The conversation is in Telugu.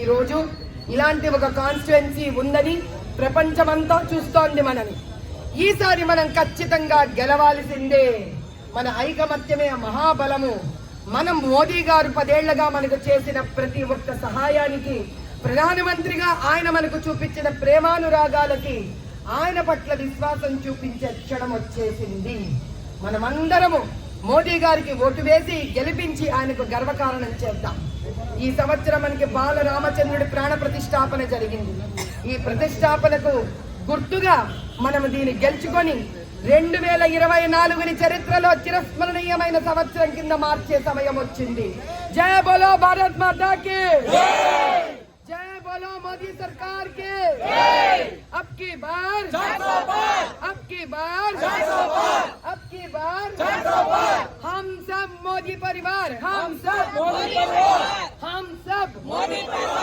ఈ రోజు ఇలాంటి ఒక కాన్స్టిట్యుయెన్సీ ఉందని ప్రపంచమంతా చూస్తోంది మనని. ఈసారి మనం ఖచ్చితంగా గెలవాల్సిందే. మన ఐకమత్యమే మహాబలము. మనం మోదీ గారు 10 ఏళ్లుగా మనకు చేసిన ప్రతి ఒక్క సహాయానికి, ప్రధానమంత్రిగా ఆయన మనకు చూపించిన ప్రేమానురాగాలకి, ఆయన పట్ల విశ్వాసం చూపించే క్షణం వచ్చేసింది. మనమందరము మోదీ గారికి ఓటు వేసి గెలిపించి ఆయనకు గర్వకారణం చేద్దాం. ఈ సంవత్సరం మనకి బాల రామచంద్రుడి ప్రాణ ప్రతిష్టాపన జరిగింది. ఈ ప్రతిష్టాపనకు గుర్తుగా మనం దీన్ని గెలుచుకొని 2024ని చరిత్రలో చిరస్మరణీయమైన సంవత్సరం కింద మార్చే సమయం వచ్చింది. జయ బోలో భారత్ మాతా కి జయ बोलो मोदी सरकार के अब की बार अब की बार अब की बार हम सब मोदी परिवार हम सब मोदी परिवार हम सब मोदी परिवार।